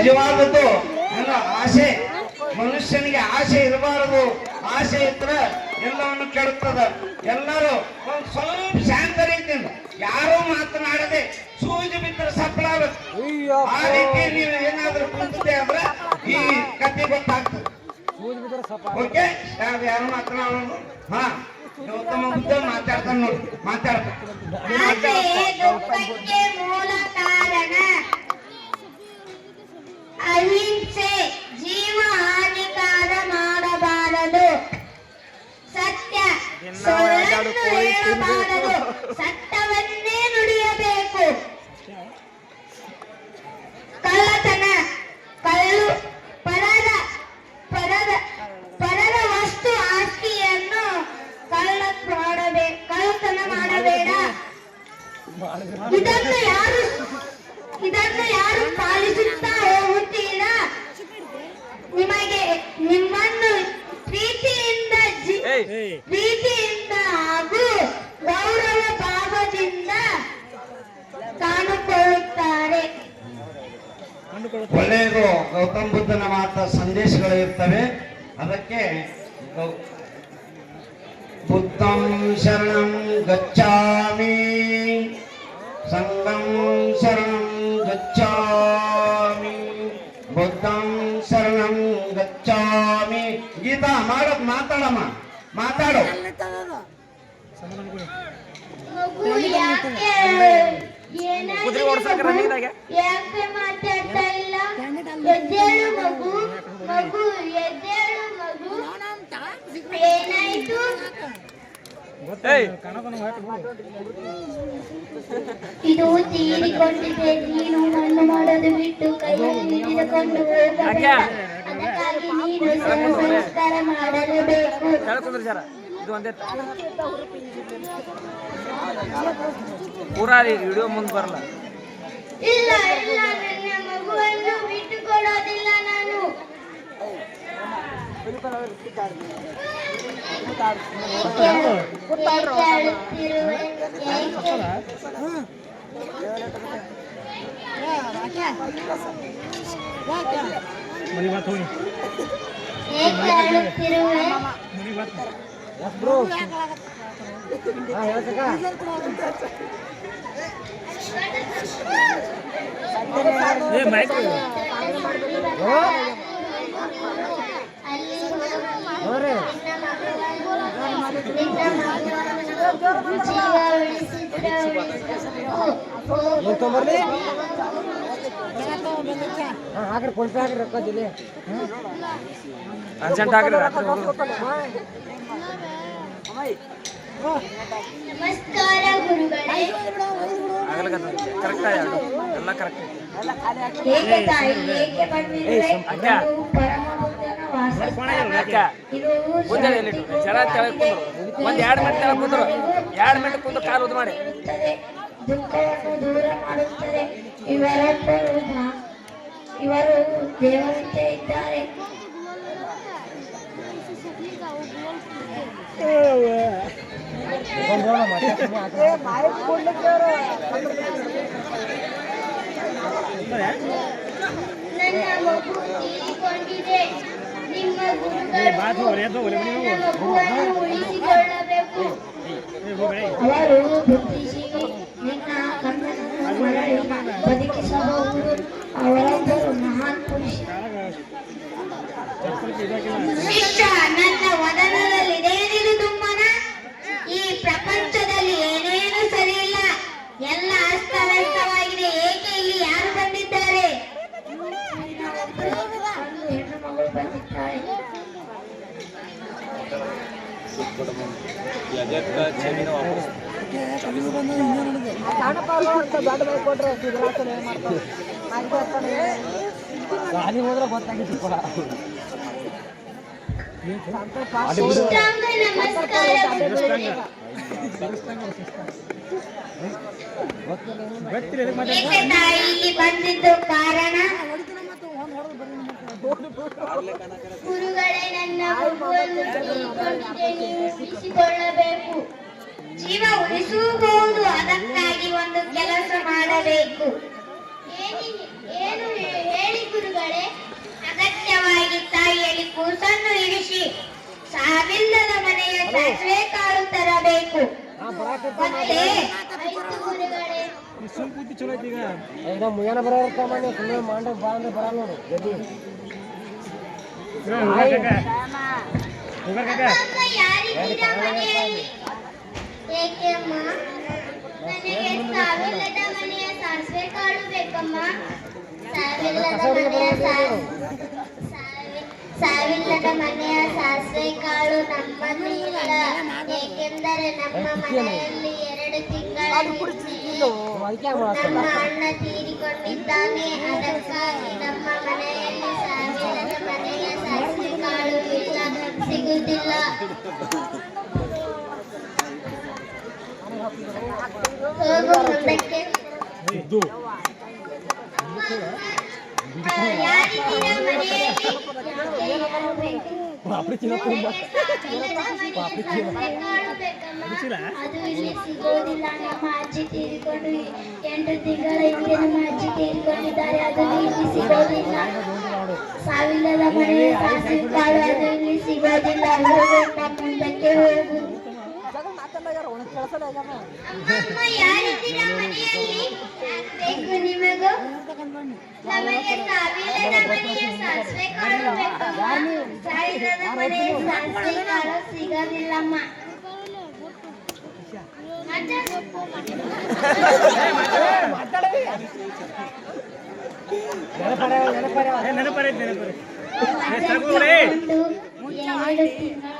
ನಿಜವಾದದ್ದು ಆಸೆ. ಮನುಷ್ಯನಿಗೆ ಆಸೆ ಇರಬಾರದು. ಆಸೆ ಇದ್ರೆ ಎಲ್ಲವನ್ನು ಕೆಡುತ್ತದ. ಎಲ್ಲರೂ ಒಂದು ಸ್ವಲ್ಪ ಶಾಂತ ರೀತಿಯಿಂದ ಯಾರೂ ಮಾತನಾಡದೆ ಸೂಜಿ ಬಿದ್ದರೆ ಸಫಲ ಆಗುತ್ತೆ. ಆ ರೀತಿ ನೀವು ಏನಾದ್ರೂ ಕುಂತಿದ್ದೆ ಅಂದ್ರೆ ಈ ಕಥೆ ಗೊತ್ತಾಗ್ತದೆ. ಓಕೆ, ಯಾರು ಮಾತನಾಡೋದು? ಹಾ, ಗೌತಮ ಬುದ್ಧ ಮಾತಾಡ್ತಾನೆ ನೋಡಿ, ಮಾತಾಡ್ತಾನೆ. ಮೂಲ ಕಾರಣ ಅಹಿಂಸೆ. ಜೀವ ಹಾನಿಕಾರ ಮಾಡಬಾರದು. ಸತ್ಯ ಸುಳ್ಳನ್ನು ಹೇಳಬಾರದು. ಸತ್ಯವನ್ನೇ ನುಡಿಯಬೇಕು. ಕಳ್ಳತನ ಕಳ್ಳು ಪರರ ವಸ್ತು ಆಸ್ತಿಯನ್ನು ಕಳ್ಳತನ ಮಾಡಬೇಡ. ಇದನ್ನು ಯಾರು ಪಾಲಿಸುತ್ತಾ ಹೋಗುತ್ತೀರಾ? ನಿಮ್ಮನ್ನು ಪ್ರೀತಿಯಿಂದ ಹಾಗೂ ಗೌರವ ಭಾವದಿಂದ ಕಾಣಿಕೊಳ್ಳುತ್ತಾರೆ. ಒಳ್ಳೆಯದು. ಗೌತಮ ಬುದ್ಧನ ಮಾತ ಸಂದೇಶಗಳು ಇರ್ತವೆ. ಅದಕ್ಕೆ ಬುದ್ಧಂ ಶರಣಂ ಗಚ್ಚಾಮಿ, ಸಂಘಂ ಶರಣಂ ಗಚ್ಚಾಮಿ, ಬುದ್ಧಂ ಶರಣಂ ಗಚ್ಚಾಮಿ. ಗೀತಾ ಮಾತಾಡಮ್ಮ, ಮಾತಾಡು. ಯಾಕೆ ಮಾತಾಡ್ತಾ ಇಲ್ಲ? ಎದ್ದೇಳು ಮಗು, ಮಗು ಎದ್ದೇಳು ಮಗು. ಏನಾಯ್ತು? ಇದು ತೀರಿಕೊಂಡಿದೆ. ನೀನು ಮಣ್ಣು ಮಾಡೋದು ಬಿಟ್ಟು ಕೈಯಲ್ಲಿ ಹಿಡಿದುಕೊಂಡು ಹೋಗಬೇಡ. ಅದಕ್ಕಾಗಿ ನೀನು ಸಂಸ್ಕಾರ ಮಾಡಲೇಬೇಕು. ಪೂರಾ ವಿಡಿಯೋ ಮುಂದೆ ಬರಲ್ಲ. ಇಲ್ಲ ಇಲ್ಲ, ನನ್ನ ಮಗುವನ್ನು ಬಿಟ್ಟುಕೊಡೋದಿಲ್ಲ ನಾನು. ಅರ್ಜೆಂಟ್ ಆಗ್ರಿ. ನಮಸ್ಕಾರ ಗುರುಗಳೇ. ಕರೆಕ್ಟ್ ಎಲ್ಲ ಕರೆಕ್ಟ್. ಏಕೆ ತಾಯಿ, ಏಕೆ ಬಂದಿರುವೆ? ಜರ ತೆಳಕು ಒಂದ್ 2 ಮಿನಿಟ್ ತೆಳಕ್ ಕೂತ್ರು. 2 ಮಿನಿಟ್ ಕೂತು ಕಾಲು ಉದ್ ಮಾಡಿ. ದುಃಖವನ್ನು ದೂರ ಮಾಡುತ್ತದೆ. ಇವರು ದೇವರಂತೆ ಇದ್ದಾರೆ. ನನ್ನ ಮಗು ತೀರಿಕೊಂಡಿದೆ. ನಿಮ್ಮ ಮಗುವನ್ನು ಉಳಿಸಿಕೊಳ್ಳಬೇಕು. ಅವರು ಬುದ್ಧಿಜೀವಿ. ನಿನ್ನ ಕಣ್ಣನ್ನು ಮರಳಿ ಬದುಕಿಸಬಹುದು. ಅವರೊಬ್ಬರು ಮಹಾನ್ ಪುರುಷ. ನನ್ನ ವದನದಲ್ಲಿದೇನಿದು ದುಮ್ಮನ? ಈ ಪ್ರಪಂಚದಲ್ಲಿ ಏನೇನು ಸರಿ ಇಲ್ಲ. ಎಲ್ಲ ಅಸ್ತವ್ಯಸ್ತವಾಗಿದೆ. ಏಕೆ ಇಲ್ಲಿ ಯಾರು ಬಂದಿದ್ದಾರೆ? ಹೆಣ್ಣು ಮಗಳು ಬಂದಿದ್ದಾರೆ. ಇಲ್ಲಿ ಬಂದಿದ್ದು ಕಾರಣ ಗುರುಗಳೇ, ನನ್ನ ಮಗುವನ್ನು ತೀರಿಕೊಂಡಿದೆ. ನೀವು ಉಳಿಸಿಕೊಳ್ಳಬೇಕು. ಜೀವ ಉಳಿಸುವುದು. ಅದಕ್ಕಾಗಿ ಒಂದು ಕೆಲಸ ಮಾಡಬೇಕು. ಏನು ಹೇಳಿ ಗುರುಗಳೇ? ಸಾವಿಲ್ಲದ ಮನೆಯ ಸಾಸಿವೆ ಕಾಳು ತರಬೇಕು. ಮತ್ತೆ 5 ಕುರಿಗಳೇ ಮುಯ್ಯನ ಬರೋರ್ಕ ಮನೆ ಸುಮ್ಮನೆ ಮಾಂಡ ಬಾ ಅಂದ್ರೆ ಬರಲ್ಲ ನೋಡು ಗಡ್ಡಿ ಅಮ್ಮ, ಯಾರಿದ್ದೀರಾ ಮನೆಯಲ್ಲಿ? ಏಕೆ ಅಮ್ಮ? ನನಗೆ ಸಾವಿಲ್ಲದ ಮನೆಯ ಸಾಸಿವೆ ಕಾಳು ಬೇಕಮ್ಮ. ಸಾವಿಲ್ಲದ ಮನೆಯ ಸಾಸಿವೆ ಕಾಳು ನಮ್ಮಲ್ಲಿ ಇಲ್ಲ. ಏಕೆಂದರೆ ನಮ್ಮ ಮನೆಯಲ್ಲಿ 2 ತಿಂಗಳಿಂದ ನಮ್ಮ ಅಣ್ಣ ತೀರಿಕೊಂಡಿದ್ದಾನೆ. ಅದಕ್ಕಾಗಿ ನಮ್ಮ ಮನೆಯಲ್ಲಿ ಸಾವಿಲ್ಲದ ಮನೆಯ ಸಾಸಿವೆ ಕಾಳು ಇಲ್ಲ, ಸಿಗುವುದಿಲ್ಲ. ಹೋಗು ಮುಂದಕ್ಕೆ. ಯಾರಿದ್ದೀರಾ ಮನೆಯಲ್ಲಿ? ಯಾಕೆ ಯಾರು ಬೇಕು? ನನಗೆ ಸಾವಿಲ್ಲದ ಮನೆಯ ಸಾಸಿವೆ ಕಾಳು ಬೇಕಮ್ಮ. ಅದು ಇಲ್ಲಿ ಸಿಗೋದಿಲ್ಲ. ನಮ್ಮ ಅಜ್ಜಿ ತೀರಿಕೊಂಡು 8 ತಿಂಗಳ ಹಿಂದೆ ನಮ್ಮ ಅಜ್ಜಿ ತೀರಿಕೊಂಡಿದ್ದಾರೆ. ಅದು ಇಲ್ಲಿ ಸಿಗೋದಿಲ್ಲ. ಸಾವಿಲ್ಲದ ಮನೆಯ ಸಾಸಿವೆ ಕಾಳು ಅದು ಇಲ್ಲಿ ಸಿಗೋದಿಲ್ಲ. ಹೋಗಮ್ಮ ಮುಂದಕ್ಕೆ ಹೋಗು. ಅಮ್ಮ, ಯಾರಿದ್ದೀರಾ ಮನೆಯಲ್ಲಿ? ಬೇಕು ನಿಮಗೂ? ನಮಗೆ ಸಾವಿಲ್ಲದ ಮನೆಯ ಸಾಸಿವೆ ಕಾಳು ಬೇಕಮ್ಮ. ಸಾವಿಲ್ಲದ ಮನೆಯ ಸಾಸಿವೆ ಕಾಳು ಸಿಗೋದಿಲ್ಲಮ್ಮ. ನೆನಪರ ಮಜಾ ತಗೊಂಡು 2 ತಿಂಗಳ